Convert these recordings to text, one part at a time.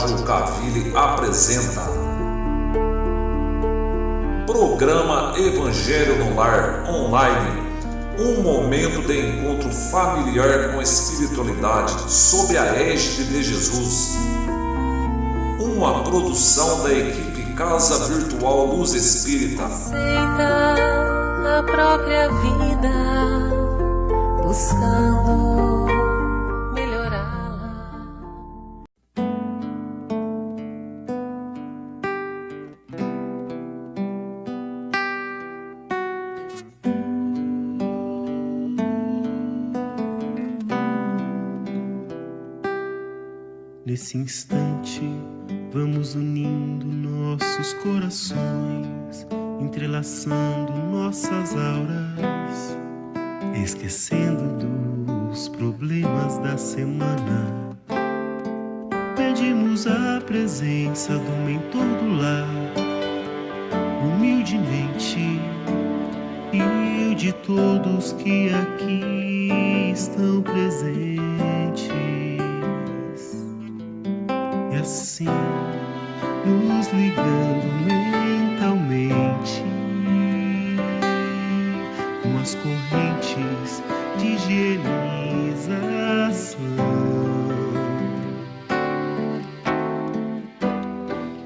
Rádio Alcaville apresenta Programa Evangelho no Lar Online, um momento de encontro familiar com a espiritualidade sob a égide de Jesus. Uma produção da equipe Casa Virtual Luz Espírita. Aceita a própria vida, buscando melhorá-la. Nesse instante, vamos unindo nossos corações, entrelaçando nossas auras, esquecendo dos problemas da semana. Pedimos a presença do mentor do lar, humildemente, e o de todos que aqui estão presentes. E assim, nos ligando mentalmente com as correntes de higienização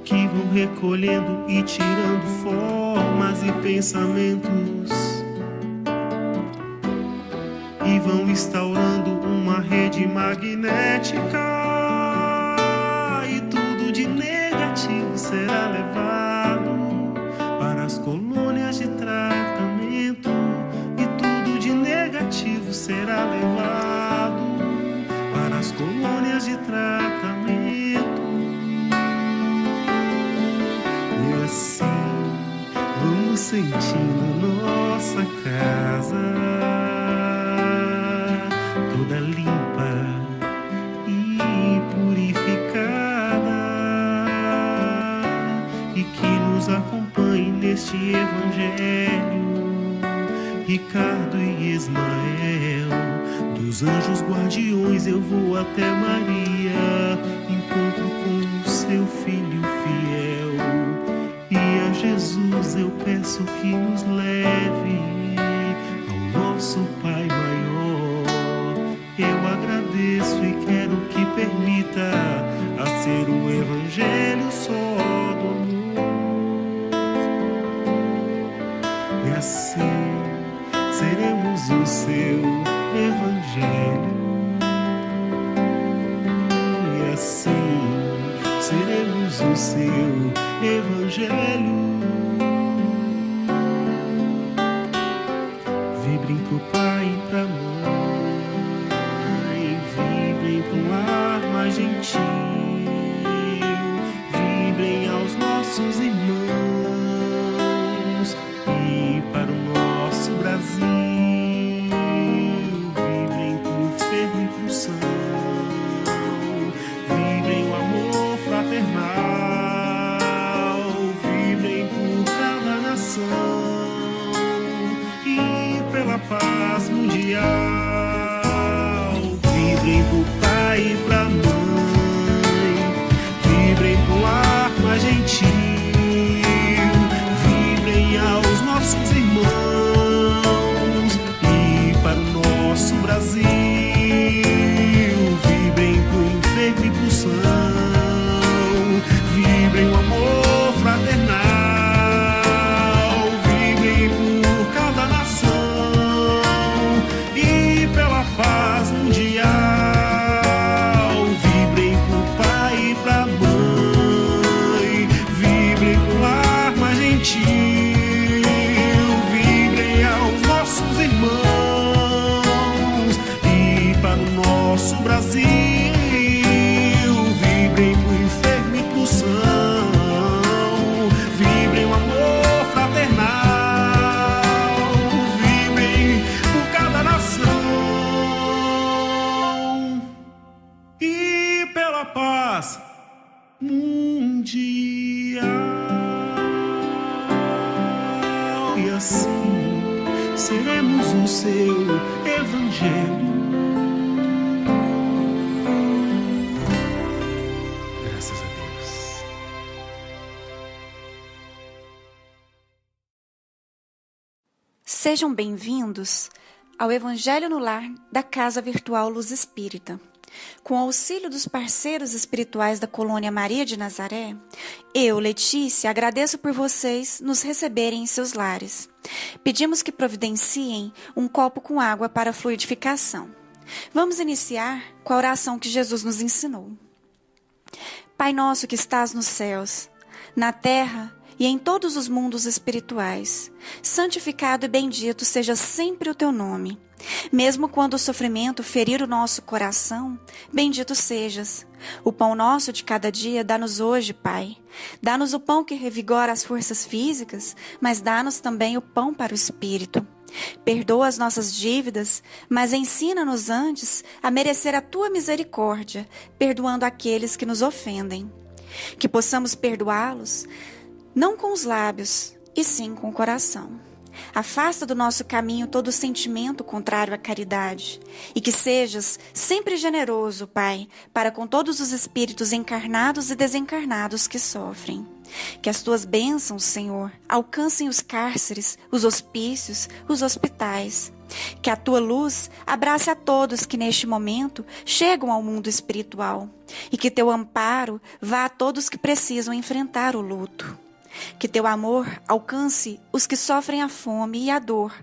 que vão recolhendo e tirando formas e pensamentos e vão instaurando uma rede magnética. De negativo será levado para as colônias de tratamento, e tudo de negativo será levado para as colônias de tratamento. E assim vamos sentindo nossa casa toda limpa e purificada, e que nos acompanhe neste Evangelho Ricardo e Ismael. Dos anjos guardiões eu vou até Maria, encontro com o seu filho fiel, e a Jesus eu peço que nos leve ao nosso Pai maior. Eu agradeço e quero que permita a ser o Evangelho só do amor. E assim seremos o seu Evangelho. E assim seremos o seu Evangelho. Vibrem pro pai e pra mãe, vibrem pro lar mais gentil, vibrem aos nossos irmãos e para o nosso Brasil. Vibrem pro enfermo e pro são, vibrem o amor fraternal, vibrem por cada nação e pela paz mundial. Vibrem pro pai e pra mãe, vibrem pro ar mais gentil, vibrem aos nossos irmãos e para o nosso Brasil. Vibrem pro enfermo e pro são, vibrem o amor fraternal, vibrem por cada nação e pela paz mundial. Vibrem pro pai e pra mãe, vibrem pro lar mais gentil, vibrem aos nossos irmãos e para o nosso Brasil. Vibrem pro enfermo e pro são, vibrem o amor fraternal, vibrem por cada nação e pela paz mundial. E assim seremos o seu Evangelho. Graças a Deus. Sejam bem-vindos ao Evangelho no Lar da Casa Virtual Luz Espírita. Com o auxílio dos parceiros espirituais da Colônia Maria de Nazaré, eu, Letícia, agradeço por vocês nos receberem em seus lares. Pedimos que providenciem um copo com água para fluidificação. Vamos iniciar com a oração que Jesus nos ensinou. Pai nosso que estás nos céus, na terra e em todos os mundos espirituais, santificado e bendito seja sempre o teu nome. Mesmo quando o sofrimento ferir o nosso coração, bendito sejas. O pão nosso de cada dia dá-nos hoje, Pai. Dá-nos o pão que revigora as forças físicas, mas dá-nos também o pão para o espírito. Perdoa as nossas dívidas, mas ensina-nos antes a merecer a tua misericórdia, perdoando aqueles que nos ofendem. Que possamos perdoá-los, não com os lábios, e sim com o coração. Afasta do nosso caminho todo sentimento contrário à caridade, e que sejas sempre generoso, Pai, para com todos os espíritos encarnados e desencarnados que sofrem. Que as tuas bênçãos, Senhor, alcancem os cárceres, os hospícios, os hospitais. Que a tua luz abrace a todos que neste momento chegam ao mundo espiritual, e que teu amparo vá a todos que precisam enfrentar o luto. Que teu amor alcance os que sofrem a fome e a dor,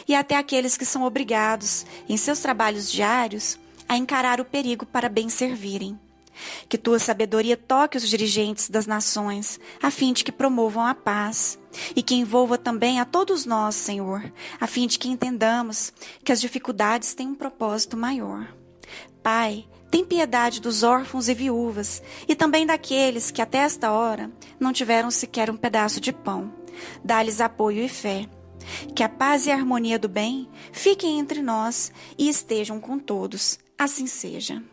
e até aqueles que são obrigados, em seus trabalhos diários, a encarar o perigo para bem servirem. Que tua sabedoria toque os dirigentes das nações, a fim de que promovam a paz, e que envolva também a todos nós, Senhor, a fim de que entendamos que as dificuldades têm um propósito maior. Pai, tem piedade dos órfãos e viúvas, e também daqueles que até esta hora não tiveram sequer um pedaço de pão. Dá-lhes apoio e fé. Que a paz e a harmonia do bem fiquem entre nós e estejam com todos. Assim seja.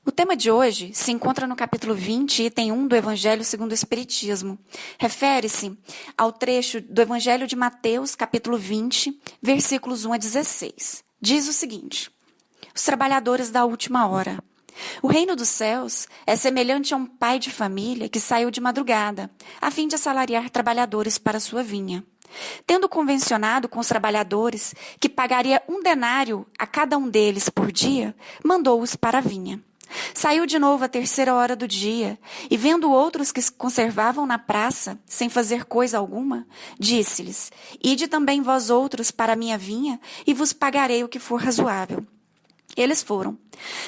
O tema de hoje se encontra no capítulo 20, item 1 do Evangelho segundo o Espiritismo. Refere-se ao trecho do Evangelho de Mateus, capítulo 20, versículos 1 a 16. Diz o seguinte: os trabalhadores da última hora. O reino dos céus é semelhante a um pai de família que saiu de madrugada, a fim de assalariar trabalhadores para sua vinha. Tendo convencionado com os trabalhadores que pagaria 1 denário a cada um deles por dia, mandou-os para a vinha. Saiu de novo à 3ª hora do dia, e vendo outros que se conservavam na praça, sem fazer coisa alguma, disse-lhes: ide também vós outros para a minha vinha, e vos pagarei o que for razoável. Eles foram.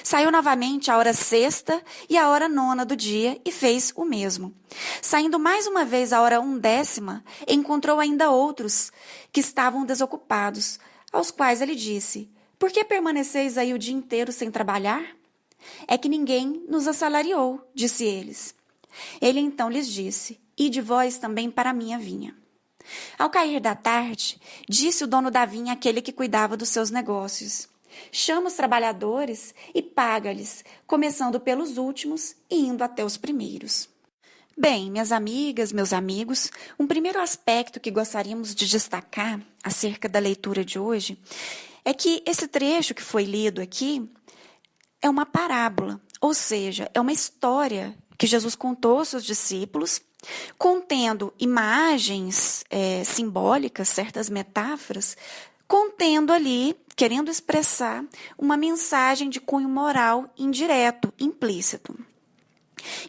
Saiu novamente à hora 6ª e à hora 9ª do dia e fez o mesmo. Saindo mais uma vez à hora 1/10, encontrou ainda outros que estavam desocupados, aos quais ele disse: por que permaneceis aí o dia inteiro sem trabalhar? É que ninguém nos assalariou, disse eles. Ele então lhes disse: ide vós também para a minha vinha. Ao cair da tarde, disse o dono da vinha àquele que cuidava dos seus negócios: chama os trabalhadores e paga-lhes, começando pelos últimos e indo até os primeiros. Bem, minhas amigas, meus amigos, um primeiro aspecto que gostaríamos de destacar acerca da leitura de hoje é que esse trecho que foi lido aqui é uma parábola, ou seja, é uma história que Jesus contou aos seus discípulos, contendo imagens simbólicas, certas metáforas, contendo ali, querendo expressar uma mensagem de cunho moral indireto, implícito.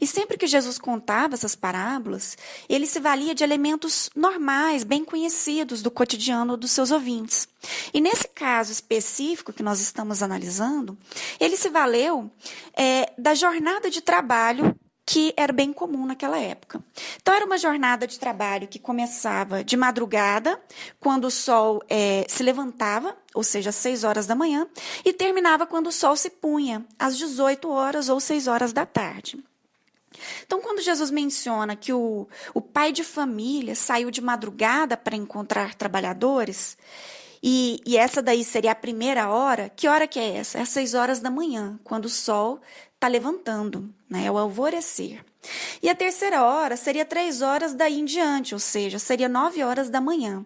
E sempre que Jesus contava essas parábolas, ele se valia de elementos normais, bem conhecidos do cotidiano dos seus ouvintes. E nesse caso específico que nós estamos analisando, ele se valeu da jornada de trabalho que era bem comum naquela época. Então, era uma jornada de trabalho que começava de madrugada, quando o sol se levantava, ou seja, às 6 horas da manhã, e terminava quando o sol se punha, às 18 horas ou 6 horas da tarde. Então, quando Jesus menciona que o pai de família saiu de madrugada para encontrar trabalhadores, e essa daí seria a primeira hora, que hora que é essa? É às 6 horas da manhã, quando o sol está levantando, né? É o alvorecer. E a terceira hora seria 3 horas daí em diante, ou seja, seria 9 horas da manhã.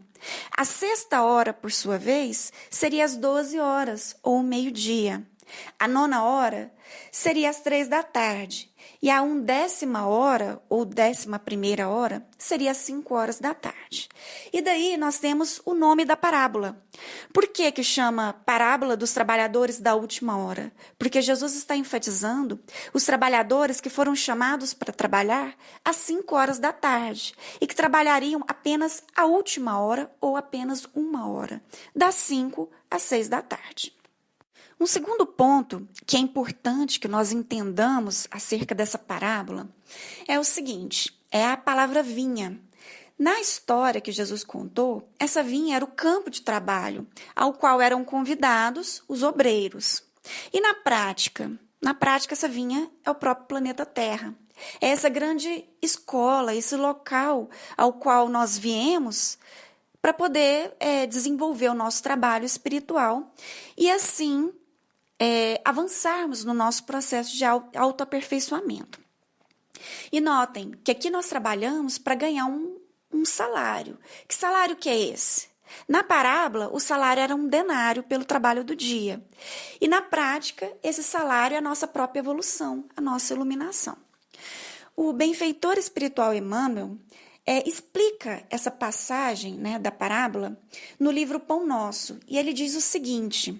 A sexta hora, por sua vez, seria às 12 horas, ou meio-dia. A 9ª hora seria às 3 da tarde. E a 1ª hora, ou 11ª hora, seria às 5 horas da tarde. E daí nós temos o nome da parábola. Por que chama parábola dos trabalhadores da última hora? Porque Jesus está enfatizando os trabalhadores que foram chamados para trabalhar às 5 horas da tarde e que trabalhariam apenas a última hora ou apenas 1 hora, das 5 às 6 da tarde. Um segundo ponto que é importante que nós entendamos acerca dessa parábola é o seguinte, é a palavra vinha. Na história que Jesus contou, essa vinha era o campo de trabalho ao qual eram convidados os obreiros. E na prática essa vinha é o próprio planeta Terra. É essa grande escola, esse local ao qual nós viemos para poder desenvolver o nosso trabalho espiritual e assim avançarmos no nosso processo de autoaperfeiçoamento. E notem que aqui nós trabalhamos para ganhar um salário. Que salário que é esse? Na parábola, o salário era 1 denário pelo trabalho do dia. E na prática, esse salário é a nossa própria evolução, a nossa iluminação. O benfeitor espiritual Emmanuel explica essa passagem, da parábola no livro Pão Nosso. E ele diz o seguinte: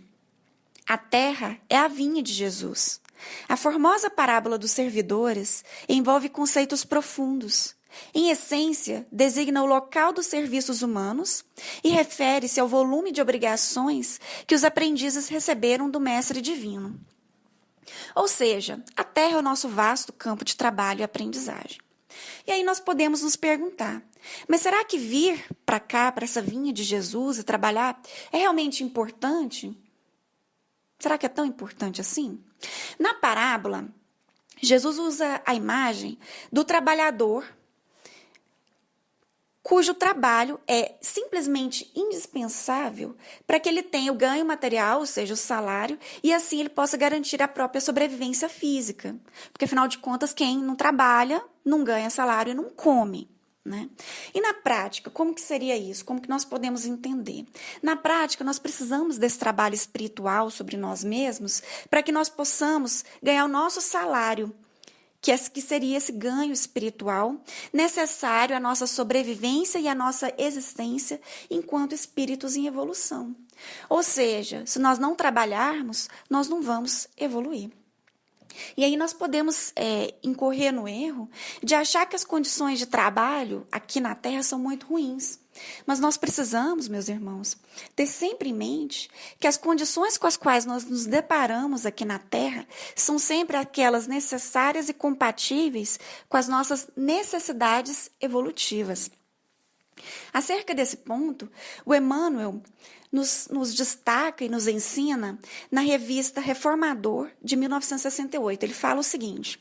a terra é a vinha de Jesus. A formosa parábola dos servidores envolve conceitos profundos. Em essência, designa o local dos serviços humanos e refere-se ao volume de obrigações que os aprendizes receberam do Mestre Divino. Ou seja, a terra é o nosso vasto campo de trabalho e aprendizagem. E aí nós podemos nos perguntar, mas será que vir para cá, para essa vinha de Jesus e trabalhar é realmente importante? Será que é tão importante assim? Na parábola, Jesus usa a imagem do trabalhador cujo trabalho é simplesmente indispensável para que ele tenha o ganho material, ou seja, o salário, e assim ele possa garantir a própria sobrevivência física. Porque, afinal de contas, quem não trabalha, não ganha salário e não come. E na prática, como que seria isso? Como que nós podemos entender? Na prática, nós precisamos desse trabalho espiritual sobre nós mesmos para que nós possamos ganhar o nosso salário, que seria esse ganho espiritual necessário à nossa sobrevivência e à nossa existência enquanto espíritos em evolução. Ou seja, se nós não trabalharmos, nós não vamos evoluir. E aí nós podemos incorrer no erro de achar que as condições de trabalho aqui na Terra são muito ruins. Mas nós precisamos, meus irmãos, ter sempre em mente que as condições com as quais nós nos deparamos aqui na Terra são sempre aquelas necessárias e compatíveis com as nossas necessidades evolutivas. Acerca desse ponto, o Emmanuel nos destaca e nos ensina na revista Reformador de 1968. Ele fala o seguinte: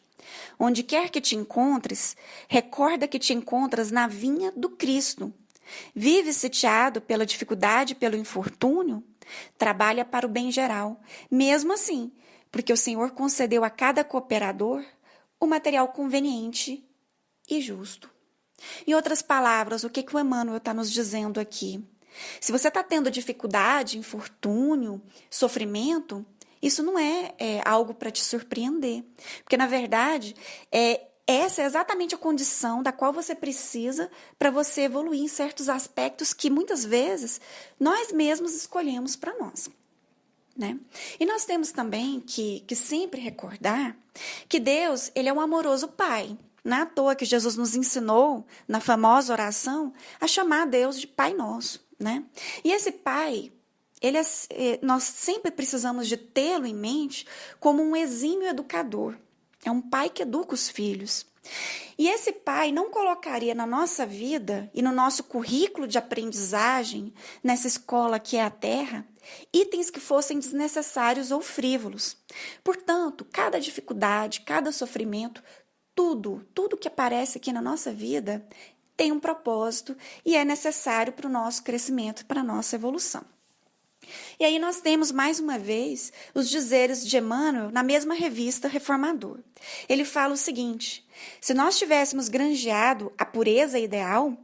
onde quer que te encontres, recorda que te encontras na vinha do Cristo. Vive sitiado pela dificuldade e pelo infortúnio, trabalha para o bem geral, mesmo assim, porque o Senhor concedeu a cada cooperador o material conveniente e justo. Em outras palavras, o que o Emmanuel está nos dizendo aqui? Se você está tendo dificuldade, infortúnio, sofrimento, isso não é algo para te surpreender. Porque, na verdade, essa é exatamente a condição da qual você precisa para você evoluir em certos aspectos que, muitas vezes, nós mesmos escolhemos para nós. E nós temos também que sempre recordar que Deus, ele é um amoroso Pai. Não é à toa que Jesus nos ensinou, na famosa oração, a chamar Deus de Pai Nosso. E esse Pai, nós sempre precisamos de tê-lo em mente como um exímio educador. É um pai que educa os filhos. E esse pai não colocaria na nossa vida e no nosso currículo de aprendizagem, nessa escola que é a Terra, itens que fossem desnecessários ou frívolos. Portanto, cada dificuldade, cada sofrimento, tudo que aparece aqui na nossa vida tem um propósito e é necessário para o nosso crescimento, para a nossa evolução. E aí nós temos, mais uma vez, os dizeres de Emmanuel na mesma revista Reformador. Ele fala o seguinte: se nós tivéssemos granjeado a pureza ideal,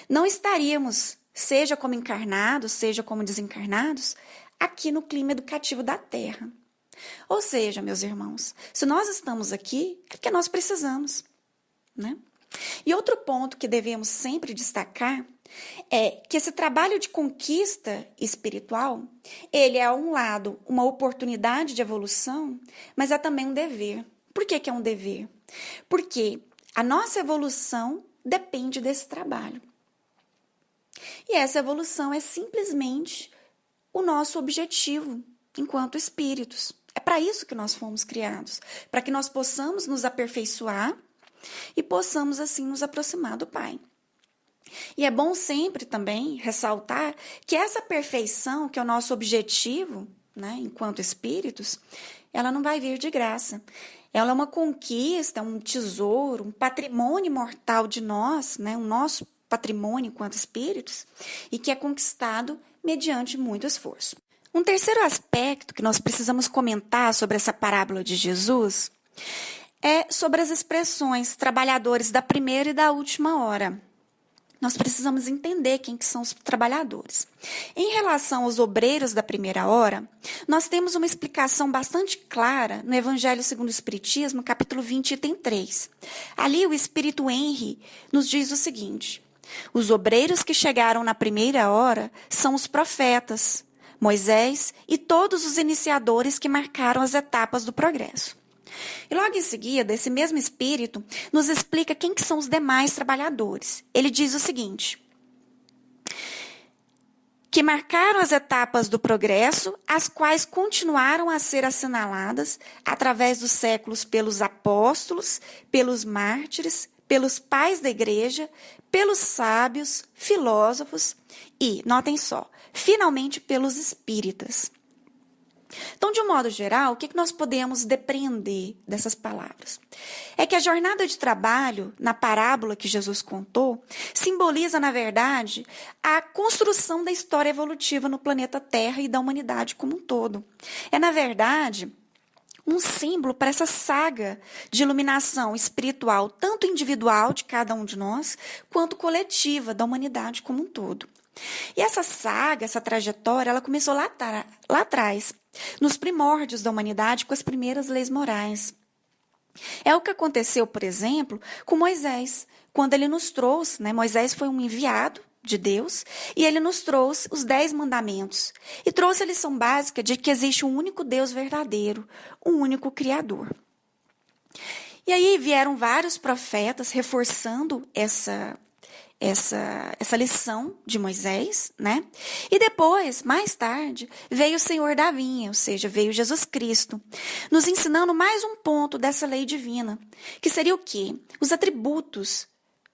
não estaríamos, seja como encarnados, seja como desencarnados, aqui no clima educativo da Terra. Ou seja, meus irmãos, se nós estamos aqui, é porque nós precisamos, né? E outro ponto que devemos sempre destacar é que esse trabalho de conquista espiritual, ele é, a um lado, uma oportunidade de evolução, mas é também um dever. Por que é um dever? Porque a nossa evolução depende desse trabalho. E essa evolução é simplesmente o nosso objetivo enquanto espíritos. É para isso que nós fomos criados, para que nós possamos nos aperfeiçoar e possamos assim nos aproximar do Pai. E é bom sempre também ressaltar que essa perfeição, que é o nosso objetivo, né, enquanto espíritos, ela não vai vir de graça. Ela é uma conquista, um tesouro, um patrimônio imortal de nós, né, o nosso patrimônio enquanto espíritos, e que é conquistado mediante muito esforço. Um terceiro aspecto que nós precisamos comentar sobre essa parábola de Jesus é sobre as expressões trabalhadores da primeira e da última hora. Nós precisamos entender quem que são os trabalhadores. Em relação aos obreiros da primeira hora, nós temos uma explicação bastante clara no Evangelho segundo o Espiritismo, capítulo 20, item 3. Ali o Espírito Henri nos diz o seguinte: os obreiros que chegaram na primeira hora são os profetas, Moisés e todos os iniciadores que marcaram as etapas do progresso. E logo em seguida, esse mesmo Espírito nos explica quem que são os demais trabalhadores. Ele diz o seguinte: que marcaram as etapas do progresso, as quais continuaram a ser assinaladas através dos séculos pelos apóstolos, pelos mártires, pelos pais da igreja, pelos sábios, filósofos e, notem só, finalmente pelos espíritas. Então, de um modo geral, o que nós podemos depreender dessas palavras? É que a jornada de trabalho, na parábola que Jesus contou, simboliza, na verdade, a construção da história evolutiva no planeta Terra e da humanidade como um todo. É, na verdade, um símbolo para essa saga de iluminação espiritual, tanto individual de cada um de nós, quanto coletiva da humanidade como um todo. E essa saga, essa trajetória, ela começou lá atrás, nos primórdios da humanidade, com as primeiras leis morais. É o que aconteceu, por exemplo, com Moisés, quando ele nos trouxe, né? Moisés foi um enviado de Deus, e ele nos trouxe os 10 mandamentos, e trouxe a lição básica de que existe um único Deus verdadeiro, um único Criador. E aí vieram vários profetas reforçando essa lição de Moisés, né? E depois, mais tarde, veio o Senhor da vinha, ou seja, veio Jesus Cristo, nos ensinando mais um ponto dessa lei divina, que seria o quê? Os atributos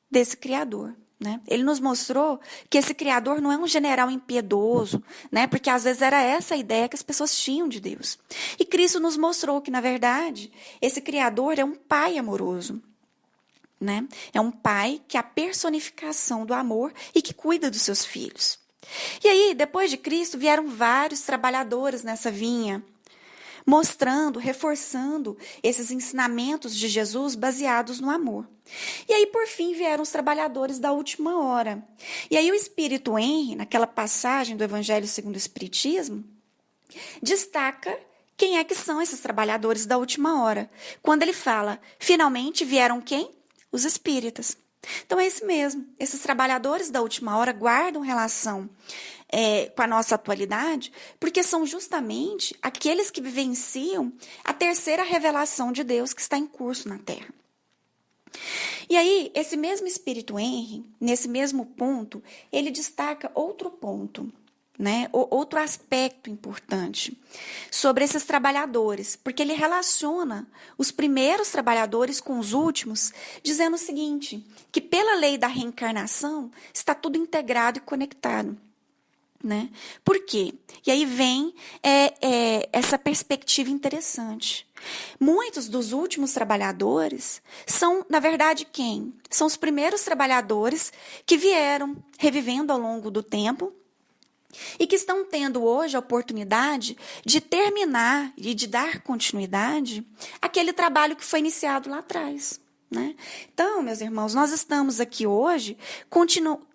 desse Criador, né? Ele nos mostrou que esse Criador não é um general impiedoso, né? Porque às vezes era essa a ideia que as pessoas tinham de Deus. E Cristo nos mostrou que, na verdade, esse Criador é um Pai amoroso, né? É um pai que é a personificação do amor e que cuida dos seus filhos. E aí, depois de Cristo, vieram vários trabalhadores nessa vinha, mostrando, reforçando esses ensinamentos de Jesus baseados no amor. E aí, por fim, vieram os trabalhadores da última hora. E aí o Espírito Henri, naquela passagem do Evangelho segundo o Espiritismo, destaca quem é que são esses trabalhadores da última hora. Quando ele fala, finalmente vieram quem? Os espíritas. Então é isso mesmo. Esses trabalhadores da última hora guardam relação com a nossa atualidade, porque são justamente aqueles que vivenciam a terceira revelação de Deus que está em curso na Terra. E aí, esse mesmo Espírito Henri, nesse mesmo ponto, ele destaca outro ponto, né? Outro aspecto importante sobre esses trabalhadores, porque ele relaciona os primeiros trabalhadores com os últimos, dizendo o seguinte, que pela lei da reencarnação está tudo integrado e conectado, né? Por quê? E aí vem essa perspectiva interessante. Muitos dos últimos trabalhadores são, na verdade, quem? São os primeiros trabalhadores que vieram revivendo ao longo do tempo e que estão tendo hoje a oportunidade de terminar e de dar continuidade àquele trabalho que foi iniciado lá atrás, né? Então, meus irmãos, nós estamos aqui hoje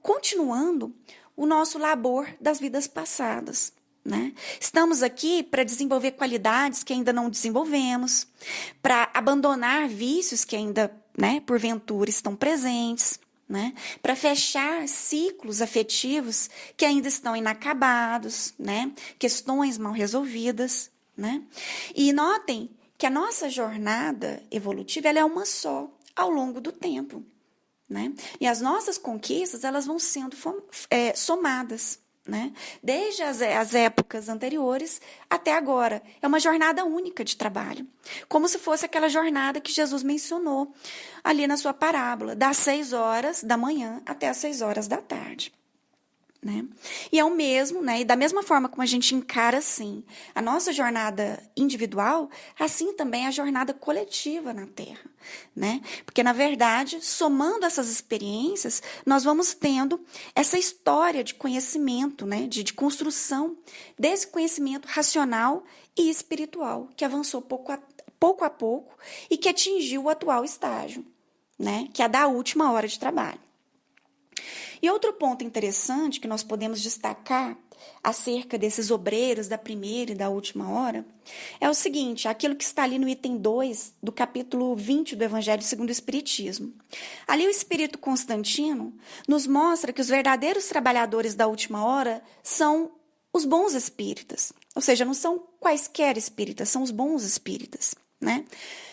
continuando o nosso labor das vidas passadas, né? Estamos aqui para desenvolver qualidades que ainda não desenvolvemos, para abandonar vícios que ainda, né, porventura estão presentes, né? Para fechar ciclos afetivos que ainda estão inacabados, né? Questões mal resolvidas, né? E notem que a nossa jornada evolutiva ela é uma só ao longo do tempo, né? E as nossas conquistas elas vão sendo somadas, né? Desde as épocas anteriores até agora. É uma jornada única de trabalho. Como se fosse aquela jornada que Jesus mencionou ali na sua parábola, das 6 horas da manhã até as 6 horas da tarde. Né? E é o mesmo, né? E da mesma forma como a gente encara assim a nossa jornada individual, assim também a jornada coletiva na Terra, né? Porque na verdade, somando essas experiências, nós vamos tendo essa história de conhecimento, né? De construção desse conhecimento racional e espiritual que avançou pouco a pouco e que atingiu o atual estágio, né? Que é a da última hora de trabalho. E outro ponto interessante que nós podemos destacar acerca desses obreiros da primeira e da última hora é o seguinte, aquilo que está ali no item 2 do capítulo 20 do Evangelho segundo o Espiritismo. Ali o Espírito Constantino nos mostra que os verdadeiros trabalhadores da última hora são os bons espíritas, ou seja, não são quaisquer espíritas, são os bons espíritas, né?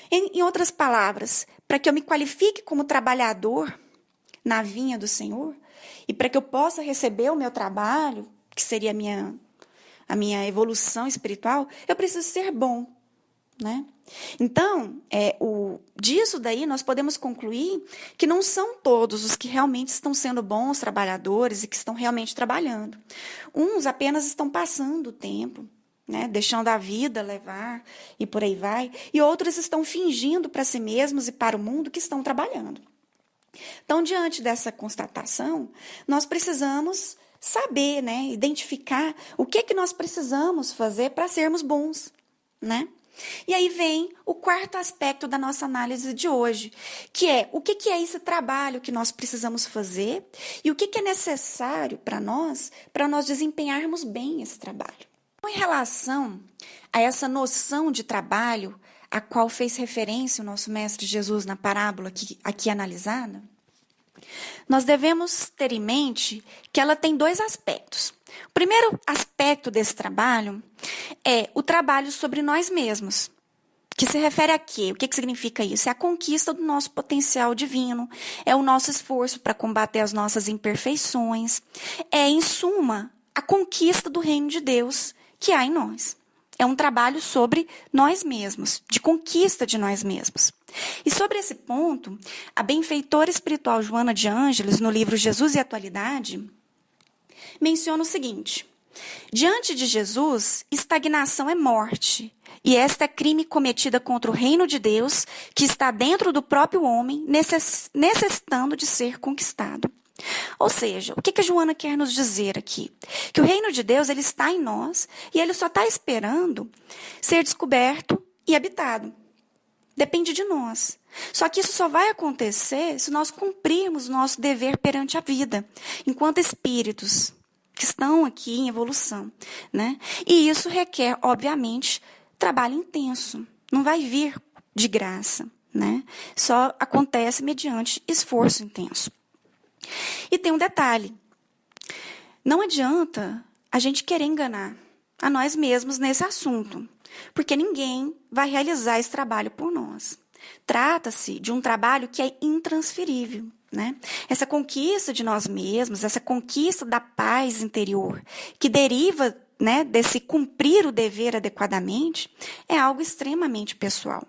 Em outras palavras, para que eu me qualifique como trabalhador na vinha do Senhor, e para que eu possa receber o meu trabalho, que seria a minha evolução espiritual, eu preciso ser bom, né? Então, disso daí nós podemos concluir que não são todos os que realmente estão sendo bons trabalhadores e que estão realmente trabalhando. Uns apenas estão passando o tempo, né? Deixando a vida levar e por aí vai, e outros estão fingindo para si mesmos e para o mundo que estão trabalhando. Então, diante dessa constatação, nós precisamos saber, né, identificar o que nós precisamos fazer para sermos bons, né? E aí vem o quarto aspecto da nossa análise de hoje, que é o que é esse trabalho que nós precisamos fazer e o que é necessário para nós desempenharmos bem esse trabalho. Em relação a essa noção de trabalho, a qual fez referência o nosso Mestre Jesus na parábola aqui analisada, nós devemos ter em mente que ela tem 2 aspectos. O primeiro aspecto desse trabalho é o trabalho sobre nós mesmos, que se refere a quê? O que significa isso? É a conquista do nosso potencial divino, é o nosso esforço para combater as nossas imperfeições, é, em suma, a conquista do reino de Deus que há em nós. É um trabalho sobre nós mesmos, de conquista de nós mesmos. E sobre esse ponto, a benfeitora espiritual Joana de Ângeles, no livro Jesus e Atualidade, menciona o seguinte: diante de Jesus, estagnação é morte, e esta é crime cometida contra o reino de Deus, que está dentro do próprio homem, necessitando de ser conquistado. Ou seja, o que a Joana quer nos dizer aqui? Que o reino de Deus ele está em nós e ele só está esperando ser descoberto e habitado. Depende de nós. Só que isso só vai acontecer se nós cumprirmos o nosso dever perante a vida, enquanto espíritos que estão aqui em evolução, né? E isso requer, obviamente, trabalho intenso. Não vai vir de graça, né? Só acontece mediante esforço intenso. E tem um detalhe. Não adianta a gente querer enganar a nós mesmos nesse assunto, porque ninguém vai realizar esse trabalho por nós. Trata-se de um trabalho que é intransferível, né? Essa conquista de nós mesmos, essa conquista da paz interior, que deriva, né, desse cumprir o dever adequadamente, é algo extremamente pessoal.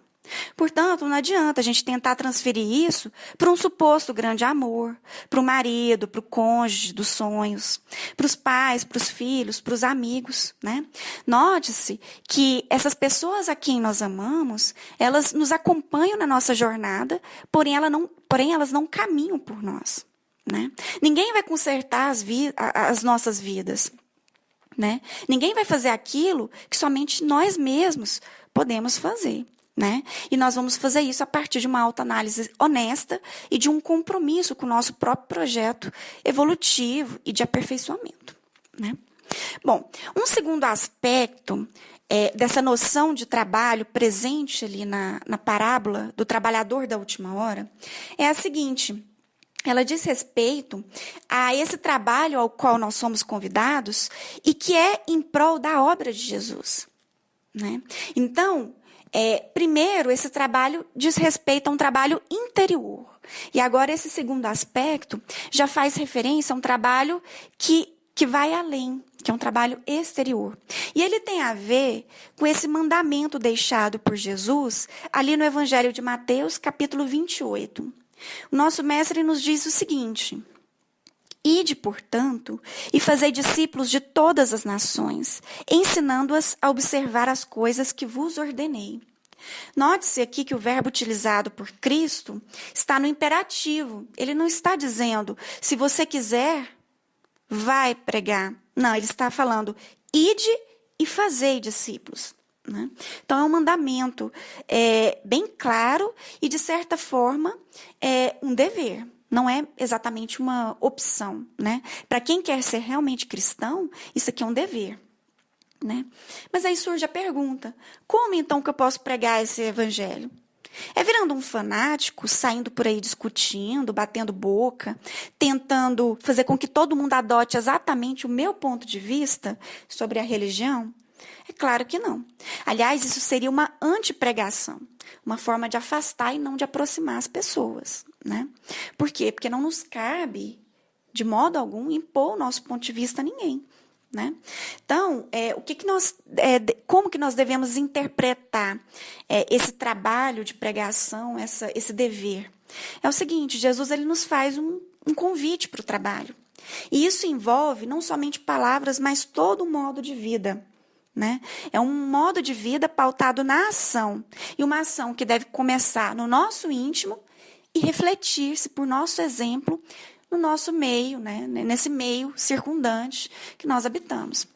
Portanto, não adianta a gente tentar transferir isso para um suposto grande amor, para o marido, para o cônjuge dos sonhos, para os pais, para os filhos, para os amigos, né? Note-se que essas pessoas a quem nós amamos, elas nos acompanham na nossa jornada, porém elas não caminham por nós, né? Ninguém vai consertar as nossas vidas, né? Ninguém vai fazer aquilo que somente nós mesmos podemos fazer, né? E nós vamos fazer isso a partir de uma autoanálise honesta e de um compromisso com o nosso próprio projeto evolutivo e de aperfeiçoamento, né? Bom, um segundo aspecto dessa noção de trabalho presente ali na parábola do trabalhador da última hora é a seguinte: ela diz respeito a esse trabalho ao qual nós somos convidados e que é em prol da obra de Jesus, né? Então, primeiro, esse trabalho diz respeito a um trabalho interior. E agora, esse segundo aspecto já faz referência a um trabalho que vai além, que é um trabalho exterior. E ele tem a ver com esse mandamento deixado por Jesus ali no Evangelho de Mateus, capítulo 28. O nosso mestre nos diz o seguinte: ide, portanto, e fazei discípulos de todas as nações, ensinando-as a observar as coisas que vos ordenei. Note-se aqui que o verbo utilizado por Cristo está no imperativo. Ele não está dizendo, se você quiser, vai pregar. Não, ele está falando, ide e fazei discípulos, né? Então, é um mandamento bem claro e, de certa forma, é um dever. Não é exatamente uma opção, né? Para quem quer ser realmente cristão, isso aqui é um dever, né? Mas aí surge a pergunta: como então que eu posso pregar esse evangelho? É virando um fanático, saindo por aí discutindo, batendo boca, tentando fazer com que todo mundo adote exatamente o meu ponto de vista sobre a religião? É claro que não. Aliás, isso seria uma antipregação, uma forma de afastar e não de aproximar as pessoas, né? Por quê? Porque não nos cabe, de modo algum, impor o nosso ponto de vista a ninguém, né? Então, como que nós devemos interpretar esse trabalho de pregação, esse dever? É o seguinte: Jesus ele nos faz um convite para o trabalho. E isso envolve não somente palavras, mas todo um modo de vida, né? É um modo de vida pautado na ação. E uma ação que deve começar no nosso íntimo e refletir-se por nosso exemplo no nosso meio, né? Nesse meio circundante que nós habitamos.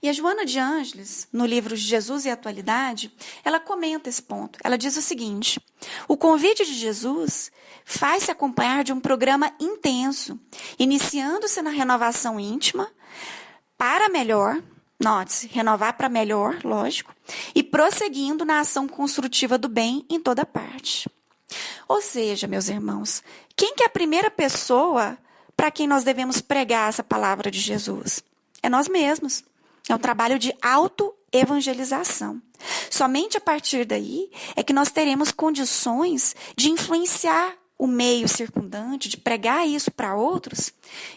E a Joana de Ângeles, no livro Jesus e Atualidade, ela comenta esse ponto. Ela diz o seguinte: o convite de Jesus faz-se acompanhar de um programa intenso, iniciando-se na renovação íntima para melhor, note-se, renovar para melhor, lógico, e prosseguindo na ação construtiva do bem em toda parte. Ou seja, meus irmãos, quem que é a primeira pessoa para quem nós devemos pregar essa palavra de Jesus? É nós mesmos. É um trabalho de auto-evangelização. Somente a partir daí é que nós teremos condições de influenciar o meio circundante, de pregar isso para outros.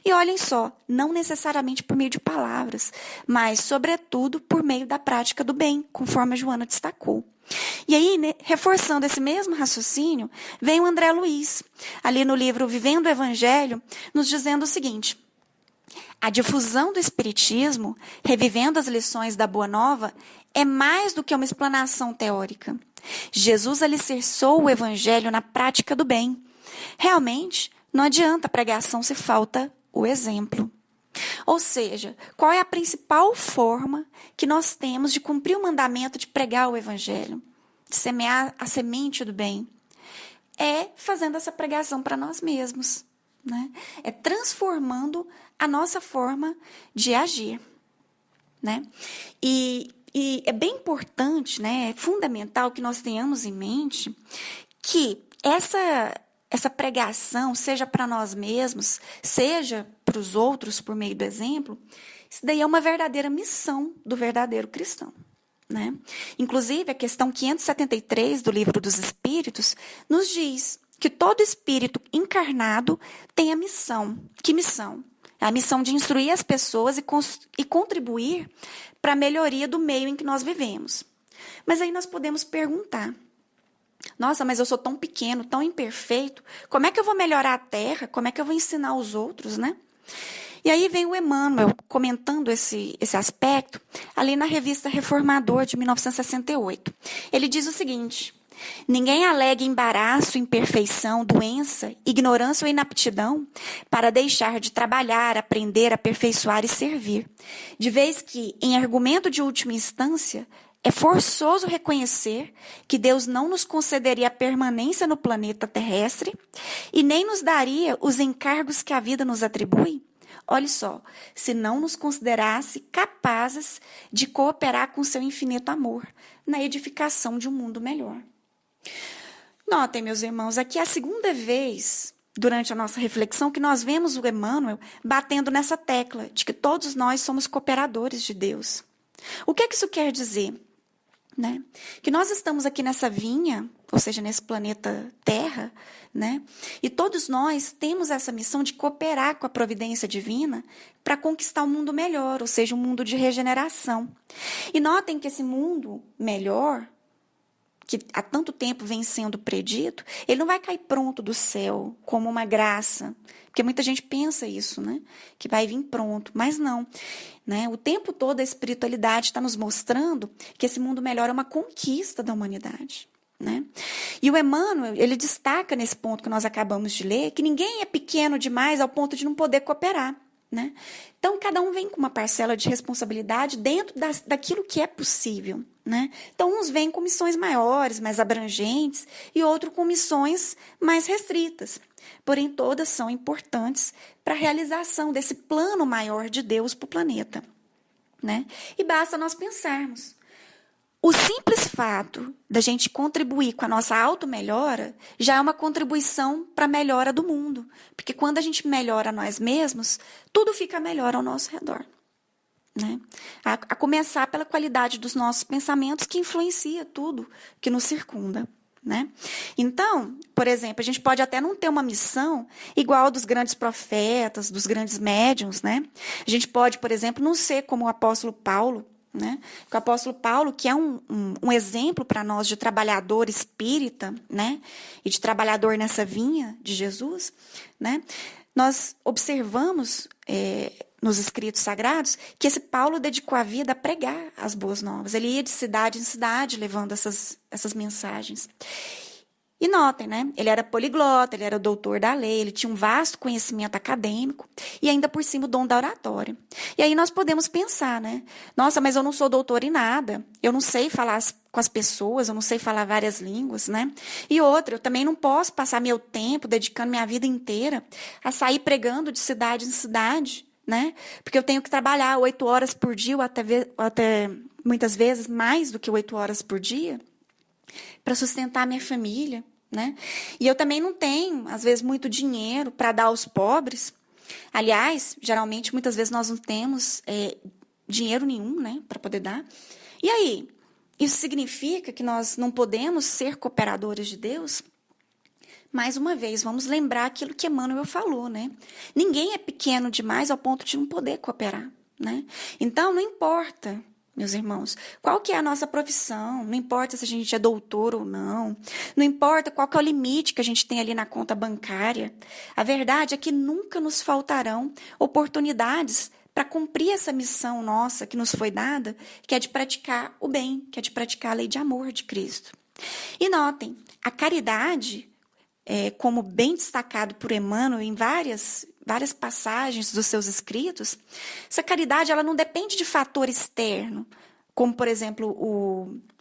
E olhem só, não necessariamente por meio de palavras, mas, sobretudo, por meio da prática do bem, conforme a Joana destacou. E aí, reforçando esse mesmo raciocínio, vem o André Luiz, ali no livro Vivendo o Evangelho, nos dizendo o seguinte: a difusão do Espiritismo, revivendo as lições da Boa Nova, é mais do que uma explanação teórica. Jesus alicerçou o Evangelho na prática do bem. Realmente, não adianta a pregação se falta o exemplo. Ou seja, qual é a principal forma que nós temos de cumprir o mandamento de pregar o Evangelho, de semear a semente do bem? É fazendo essa pregação para nós mesmos, né? É transformando a nossa forma de agir, né? E é bem importante, né? É fundamental que nós tenhamos em mente que essa pregação, seja para nós mesmos, seja para os outros por meio do exemplo, isso daí é uma verdadeira missão do verdadeiro cristão, né? Inclusive, a questão 573 do Livro dos Espíritos nos diz que todo espírito encarnado tem a missão. Que missão? A missão de instruir as pessoas e contribuir para a melhoria do meio em que nós vivemos. Mas aí nós podemos perguntar: nossa, mas eu sou tão pequeno, tão imperfeito, como é que eu vou melhorar a Terra? Como é que eu vou ensinar os outros, né? E aí vem o Emmanuel comentando esse aspecto ali na revista Reformador de 1968. Ele diz o seguinte: ninguém alegue embaraço, imperfeição, doença, ignorância ou inaptidão para deixar de trabalhar, aprender, aperfeiçoar e servir. De vez que, em argumento de última instância, é forçoso reconhecer que Deus não nos concederia a permanência no planeta terrestre e nem nos daria os encargos que a vida nos atribui. olhe só, se não nos considerasse capazes de cooperar com seu infinito amor na edificação de um mundo melhor. Notem, meus irmãos, aqui é a segunda vez durante a nossa reflexão que nós vemos o Emmanuel batendo nessa tecla de que todos nós somos cooperadores de Deus. O que isso quer dizer? Né? Que nós estamos aqui nessa vinha, ou seja, nesse planeta Terra, né? E todos nós temos essa missão de cooperar com a providência divina para conquistar um mundo melhor, ou seja, um mundo de regeneração. E notem que esse mundo melhor, que há tanto tempo vem sendo predito, ele não vai cair pronto do céu como uma graça, porque muita gente pensa isso, né? Que vai vir pronto, mas não. Né? O tempo todo a espiritualidade está nos mostrando que esse mundo melhor é uma conquista da humanidade. Né? E o Emmanuel, ele destaca nesse ponto que nós acabamos de ler, que ninguém é pequeno demais ao ponto de não poder cooperar. Né? Então, cada um vem com uma parcela de responsabilidade dentro daquilo que é possível. Né? Então, uns vêm com missões maiores, mais abrangentes, e outros com missões mais restritas. Porém, todas são importantes para a realização desse plano maior de Deus para o planeta. Né? E basta nós pensarmos. O simples fato da gente contribuir com a nossa auto-melhora já é uma contribuição para a melhora do mundo. Porque quando a gente melhora nós mesmos, tudo fica melhor ao nosso redor. Né? A começar pela qualidade dos nossos pensamentos, que influencia tudo que nos circunda. Né? Então, por exemplo, a gente pode até não ter uma missão igual a dos grandes profetas, dos grandes médiuns. Né? A gente pode, por exemplo, não ser como o apóstolo Paulo, né? O apóstolo Paulo, que é um exemplo para nós de trabalhador espírita, né? E de trabalhador nessa vinha de Jesus, né? Nós observamos nos escritos sagrados que esse Paulo dedicou a vida a pregar as boas novas. Ele ia de cidade em cidade levando essas mensagens. E notem, né? Ele era poliglota, ele era doutor da lei, ele tinha um vasto conhecimento acadêmico e ainda por cima o dom da oratória. E aí nós podemos pensar, né? Nossa, mas eu não sou doutor em nada, eu não sei falar com as pessoas, eu não sei falar várias línguas, né? E outra, eu também não posso passar meu tempo dedicando minha vida inteira a sair pregando de cidade em cidade, né? Porque eu tenho que trabalhar 8 horas por dia ou até muitas vezes mais do que 8 horas por dia para sustentar minha família. Né? E eu também não tenho, às vezes, muito dinheiro para dar aos pobres. Aliás, geralmente, muitas vezes nós não temos dinheiro nenhum, né, para poder dar. E aí, isso significa que nós não podemos ser cooperadores de Deus? Mais uma vez, vamos lembrar aquilo que Emmanuel falou, né? Ninguém é pequeno demais ao ponto de não poder cooperar. Né? Então, não importa, meus irmãos, qual que é a nossa profissão, não importa se a gente é doutor ou não importa qual que é o limite que a gente tem ali na conta bancária, a verdade é que nunca nos faltarão oportunidades para cumprir essa missão nossa que nos foi dada, que é de praticar o bem, que é de praticar a lei de amor de Cristo. E notem, a caridade, como bem destacado por Emmanuel em várias passagens dos seus escritos, essa caridade ela não depende de fator externo, como, por exemplo,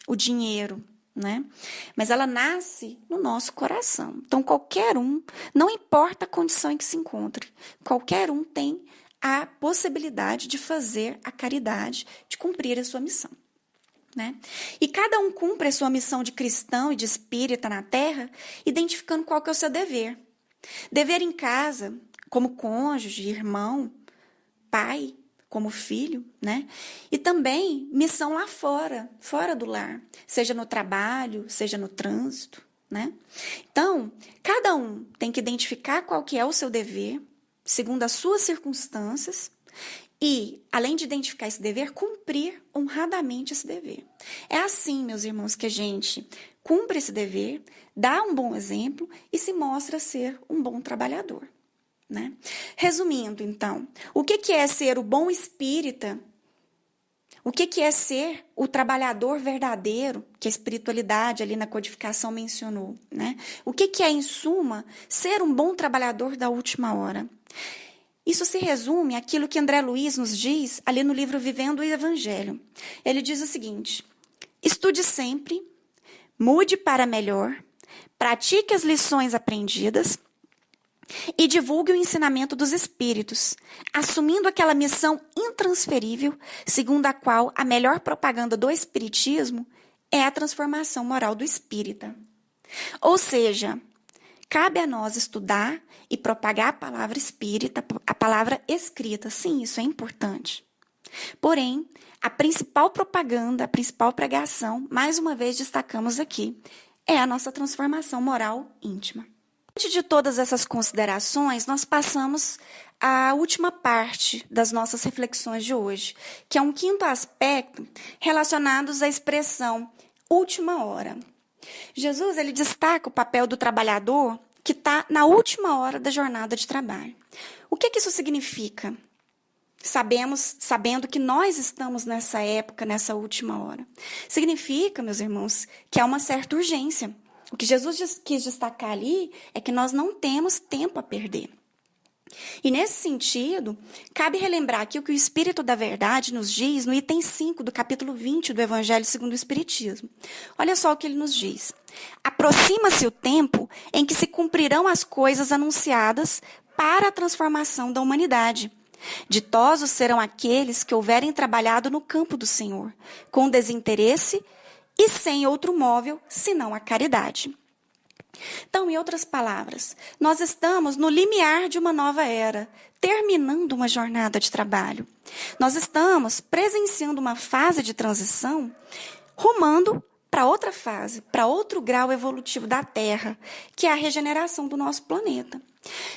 o dinheiro, né? Mas ela nasce no nosso coração. Então, qualquer um, não importa a condição em que se encontre, qualquer um tem a possibilidade de fazer a caridade, de cumprir a sua missão. Né? E cada um cumpre a sua missão de cristão e de espírita na Terra, identificando qual que é o seu dever. Dever em casa, como cônjuge, irmão, pai, como filho, né? E também missão lá fora, fora do lar, seja no trabalho, seja no trânsito, né? Então, cada um tem que identificar qual que é o seu dever, segundo as suas circunstâncias, e, além de identificar esse dever, cumprir honradamente esse dever. É assim, meus irmãos, que a gente cumpre esse dever, dá um bom exemplo e se mostra ser um bom trabalhador. Né? Resumindo, então, o que é ser o bom espírita? O que é ser o trabalhador verdadeiro, que a espiritualidade ali na codificação mencionou? Né? O que é, em suma, ser um bom trabalhador da última hora? Isso se resume àquilo que André Luiz nos diz ali no livro Vivendo o Evangelho. Ele diz o seguinte: estude sempre, mude para melhor, pratique as lições aprendidas, e divulgue o ensinamento dos Espíritos, assumindo aquela missão intransferível, segundo a qual a melhor propaganda do Espiritismo é a transformação moral do espírita. Ou seja, cabe a nós estudar e propagar a palavra espírita, a palavra escrita. Sim, isso é importante. Porém, a principal propaganda, a principal pregação, mais uma vez destacamos aqui, é a nossa transformação moral íntima. Diante de todas essas considerações, nós passamos à última parte das nossas reflexões de hoje, que é um quinto aspecto relacionado à expressão última hora. Jesus, ele destaca o papel do trabalhador que está na última hora da jornada de trabalho. O que isso significa? Sabendo que nós estamos nessa época, nessa última hora. Significa, meus irmãos, que há uma certa urgência. O que Jesus quis destacar ali é que nós não temos tempo a perder. E nesse sentido, cabe relembrar aqui o que o Espírito da Verdade nos diz no item 5 do capítulo 20 do Evangelho segundo o Espiritismo. Olha só o que ele nos diz. Aproxima-se o tempo em que se cumprirão as coisas anunciadas para a transformação da humanidade. Ditosos serão aqueles que houverem trabalhado no campo do Senhor, com desinteresse e sem outro móvel, senão a caridade. Então, em outras palavras, nós estamos no limiar de uma nova era, terminando uma jornada de trabalho. Nós estamos presenciando uma fase de transição, rumando para outra fase, para outro grau evolutivo da Terra, que é a regeneração do nosso planeta.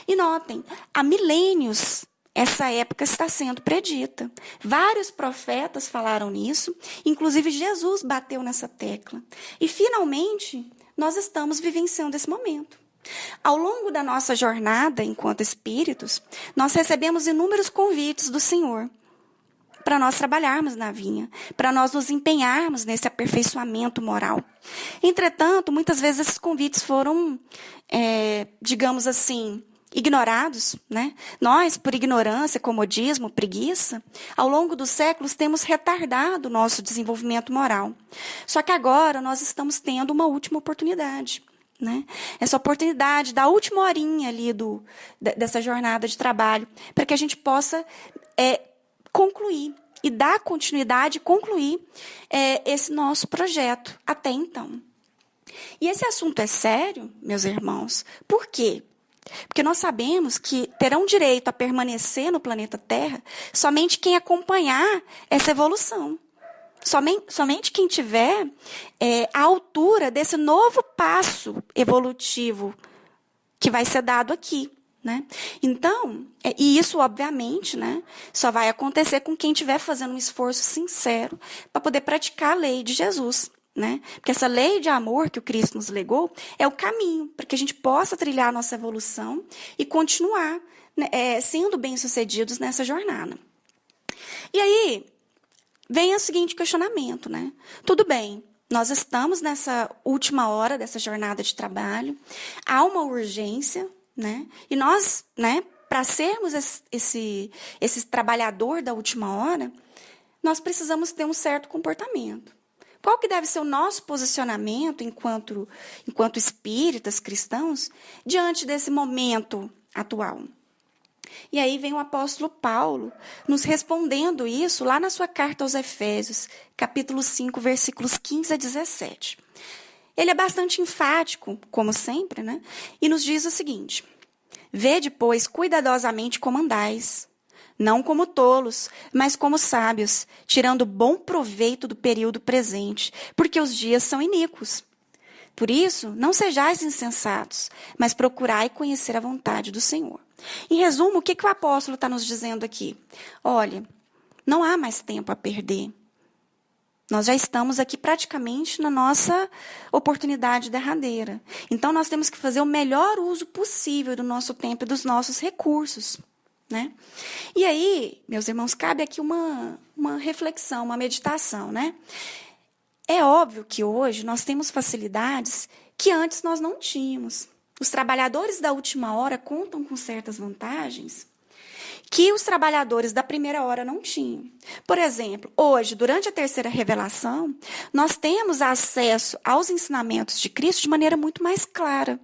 E notem, há milênios essa época está sendo predita. Vários profetas falaram nisso, inclusive Jesus bateu nessa tecla. E, finalmente, nós estamos vivenciando esse momento. Ao longo da nossa jornada enquanto espíritos, nós recebemos inúmeros convites do Senhor para nós trabalharmos na vinha, para nós nos empenharmos nesse aperfeiçoamento moral. Entretanto, muitas vezes esses convites foram, digamos assim, ignorados, né? Nós, por ignorância, comodismo, preguiça, ao longo dos séculos temos retardado o nosso desenvolvimento moral. Só que agora nós estamos tendo uma última oportunidade, né? Essa oportunidade da última horinha ali dessa jornada de trabalho, para que a gente possa concluir e dar continuidade e concluir esse nosso projeto até então. E esse assunto é sério, meus irmãos, por quê? Porque nós sabemos que terão direito a permanecer no planeta Terra somente quem acompanhar essa evolução. Somente quem tiver a altura desse novo passo evolutivo que vai ser dado aqui, né? Então, e isso, obviamente, né, só vai acontecer com quem estiver fazendo um esforço sincero para poder praticar a lei de Jesus. Né? Porque essa lei de amor que o Cristo nos legou é o caminho para que a gente possa trilhar a nossa evolução e continuar, né, sendo bem-sucedidos nessa jornada. E aí, vem o seguinte questionamento, né? Tudo bem, nós estamos nessa última hora dessa jornada de trabalho, há uma urgência, né? E nós, né, para sermos esse trabalhador da última hora, nós precisamos ter um certo comportamento. Qual que deve ser o nosso posicionamento enquanto espíritas, cristãos, diante desse momento atual? E aí vem o apóstolo Paulo nos respondendo isso lá na sua carta aos Efésios, capítulo 5, versículos 15 a 17. Ele é bastante enfático, como sempre, né? E nos diz o seguinte: vede, pois, cuidadosamente como andais, não como tolos, mas como sábios, tirando bom proveito do período presente, porque os dias são iníquos. Por isso, não sejais insensatos, mas procurai conhecer a vontade do Senhor. Em resumo, o que o apóstolo está nos dizendo aqui? Olha, não há mais tempo a perder. Nós já estamos aqui praticamente na nossa oportunidade derradeira. Então, nós temos que fazer o melhor uso possível do nosso tempo e dos nossos recursos. Né? E aí, meus irmãos, cabe aqui uma reflexão, uma meditação, né? É óbvio que hoje nós temos facilidades que antes nós não tínhamos. Os trabalhadores da última hora contam com certas vantagens que os trabalhadores da primeira hora não tinham. Por exemplo, hoje, durante a terceira revelação, nós temos acesso aos ensinamentos de Cristo de maneira muito mais clara.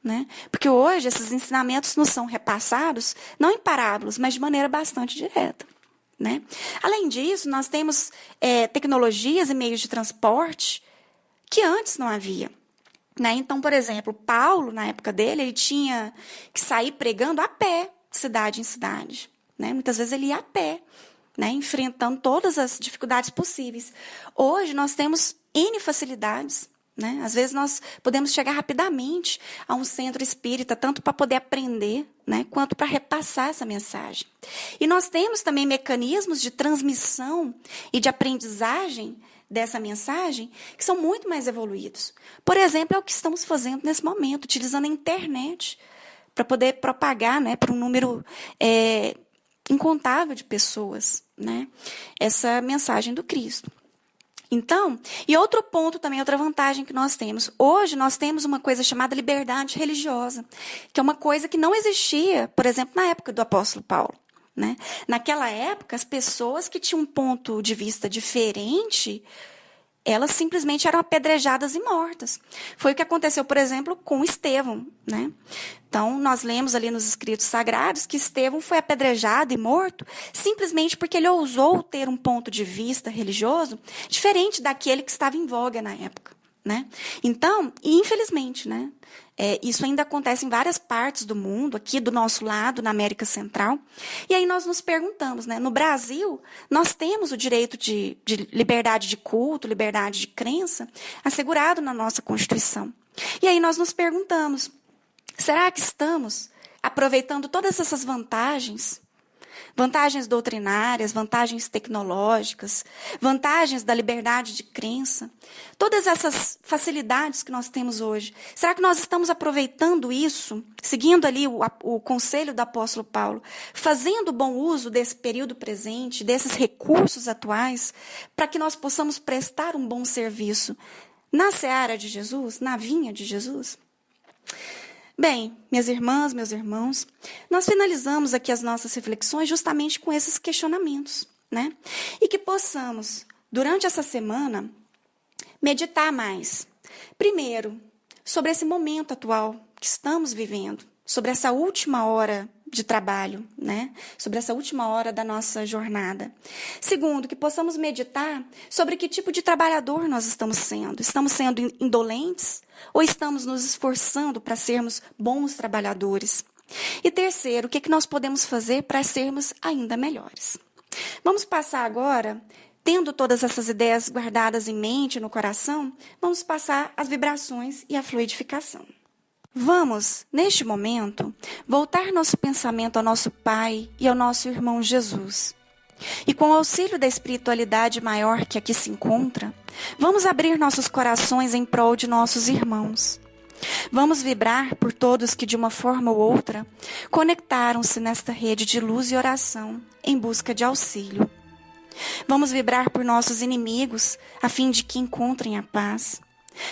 né? Porque hoje esses ensinamentos nos são repassados, não em parábolas, mas de maneira bastante direta, né? Além disso, nós temos tecnologias e meios de transporte que antes não havia, né? Então, por exemplo, Paulo, na época dele, ele tinha que sair pregando a pé, cidade em cidade, né? Muitas vezes ele ia a pé, né? Enfrentando todas as dificuldades possíveis. Hoje nós temos N facilidades, né? Às vezes nós podemos chegar rapidamente a um centro espírita, tanto para poder aprender, né, quanto para repassar essa mensagem. E nós temos também mecanismos de transmissão e de aprendizagem dessa mensagem que são muito mais evoluídos. Por exemplo, é o que estamos fazendo nesse momento, utilizando a internet para poder propagar, né, para um número incontável de pessoas, né, essa mensagem do Cristo. Então, e outro ponto também, outra vantagem que nós temos. Hoje nós temos uma coisa chamada liberdade religiosa, que é uma coisa que não existia, por exemplo, na época do apóstolo Paulo, né? Naquela época, as pessoas que tinham um ponto de vista diferente, elas simplesmente eram apedrejadas e mortas. Foi o que aconteceu, por exemplo, com Estevão, né? Então, nós lemos ali nos escritos sagrados que Estevão foi apedrejado e morto simplesmente porque ele ousou ter um ponto de vista religioso diferente daquele que estava em voga na época, né? Então, infelizmente, né, isso ainda acontece em várias partes do mundo, aqui do nosso lado, na América Central. E aí nós nos perguntamos, né, no Brasil, nós temos o direito de liberdade de culto, liberdade de crença, assegurado na nossa Constituição. E aí nós nos perguntamos, será que estamos aproveitando todas essas vantagens doutrinárias, vantagens tecnológicas, vantagens da liberdade de crença, todas essas facilidades que nós temos hoje? Será que nós estamos aproveitando isso, seguindo ali o conselho do apóstolo Paulo, fazendo bom uso desse período presente, desses recursos atuais, para que nós possamos prestar um bom serviço na seara de Jesus, na vinha de Jesus? Bem, minhas irmãs, meus irmãos, nós finalizamos aqui as nossas reflexões justamente com esses questionamentos, né? E que possamos, durante essa semana, meditar mais. Primeiro, sobre esse momento atual que estamos vivendo, sobre essa última hora de trabalho, né? Sobre essa última hora da nossa jornada. Segundo, que possamos meditar sobre que tipo de trabalhador nós estamos sendo. Estamos sendo indolentes ou estamos nos esforçando para sermos bons trabalhadores? E terceiro, o que nós podemos fazer para sermos ainda melhores? Vamos passar agora, tendo todas essas ideias guardadas em mente, no coração, vamos passar as vibrações e a fluidificação. Vamos, neste momento, voltar nosso pensamento ao nosso Pai e ao nosso irmão Jesus. E com o auxílio da espiritualidade maior que aqui se encontra, vamos abrir nossos corações em prol de nossos irmãos. Vamos vibrar por todos que, de uma forma ou outra, conectaram-se nesta rede de luz e oração em busca de auxílio. Vamos vibrar por nossos inimigos, a fim de que encontrem a paz.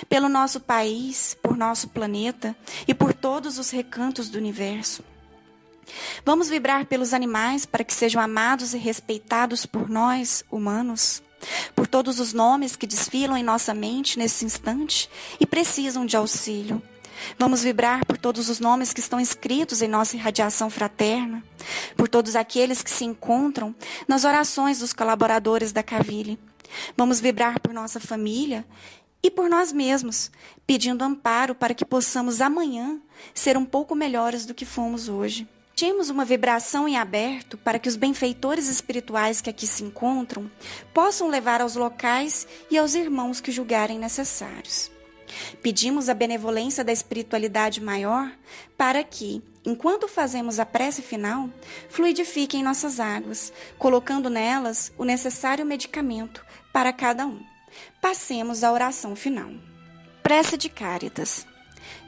Pelo nosso país, por nosso planeta e por todos os recantos do universo. Vamos vibrar pelos animais para que sejam amados e respeitados por nós, humanos, por todos os nomes que desfilam em nossa mente nesse instante e precisam de auxílio. Vamos vibrar por todos os nomes que estão escritos em nossa irradiação fraterna, por todos aqueles que se encontram nas orações dos colaboradores da Cavile. Vamos vibrar por nossa família e por nós mesmos, pedindo amparo para que possamos amanhã ser um pouco melhores do que fomos hoje. Temos uma vibração em aberto para que os benfeitores espirituais que aqui se encontram possam levar aos locais e aos irmãos que julgarem necessários. Pedimos a benevolência da espiritualidade maior para que, enquanto fazemos a prece final, fluidifiquem nossas águas, colocando nelas o necessário medicamento para cada um. Passemos à oração final. Prece de Cáritas.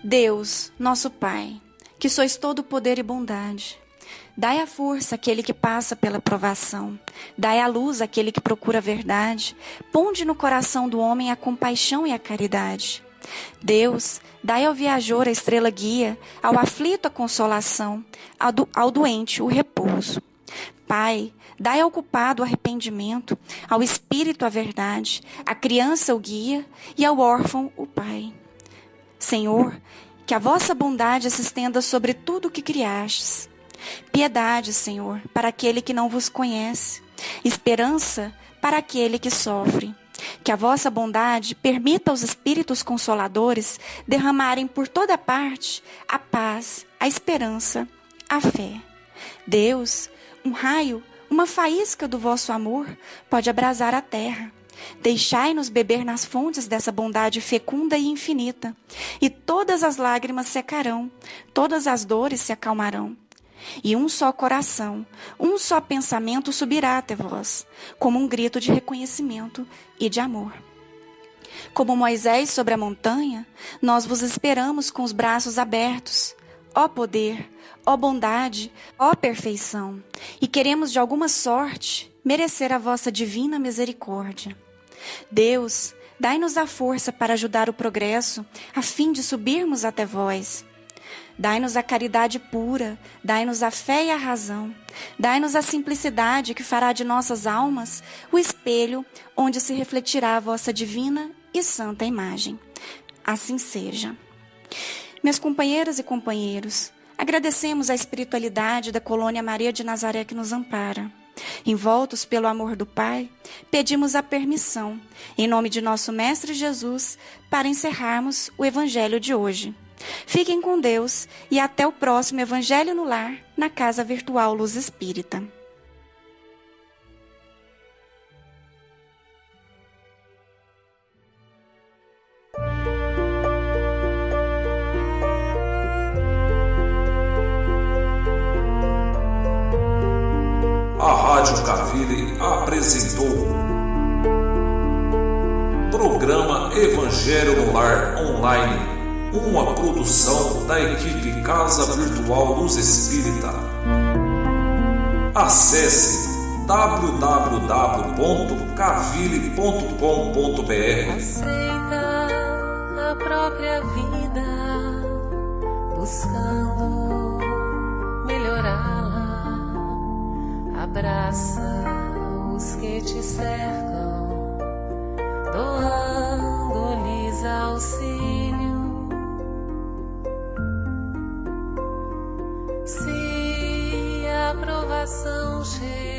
Deus, nosso Pai, que sois todo poder e bondade, dai a força àquele que passa pela provação, dai a luz àquele que procura a verdade, ponde no coração do homem a compaixão e a caridade. Deus, dai ao viajor a estrela guia, ao aflito a consolação, ao doente o repouso. Pai, dai ao culpado o arrependimento, ao espírito a verdade, à criança o guia e ao órfão o pai. Senhor, Que a vossa bondade se estenda sobre tudo o que criastes. Piedade, Senhor, para aquele que não vos conhece. Esperança para aquele que sofre. Que a vossa bondade permita aos Espíritos Consoladores derramarem por toda parte a paz, a esperança, a fé. Deus, um raio, uma faísca do vosso amor pode abrasar a terra. Deixai-nos beber nas fontes dessa bondade fecunda e infinita, e todas as lágrimas secarão, todas as dores se acalmarão. E um só coração, um só pensamento subirá até vós, como um grito de reconhecimento e de amor. Como Moisés sobre a montanha, nós vos esperamos com os braços abertos. Ó poder, ó bondade, ó perfeição, e queremos de alguma sorte merecer a vossa divina misericórdia. Deus, dai-nos a força para ajudar o progresso, a fim de subirmos até vós. Dai-nos a caridade pura, dai-nos a fé e a razão, dai-nos a simplicidade que fará de nossas almas o espelho onde se refletirá a vossa divina e santa imagem. Assim seja. Meus companheiras e companheiros, agradecemos a espiritualidade da Colônia Maria de Nazaré que nos ampara. Envoltos pelo amor do Pai, pedimos a permissão, em nome de nosso Mestre Jesus, para encerrarmos o Evangelho de hoje. Fiquem com Deus e até o próximo Evangelho no Lar, na Casa Virtual Luz Espírita. A Rádio Cavile apresentou Programa Evangelho no Lar Online, uma produção da equipe Casa Virtual Luz Espírita. Acesse www.cavile.com.br. Aceita a própria vida, buscando melhorá-la. Abraça os que te cercam, doando-lhes auxílio. Se a provação chega,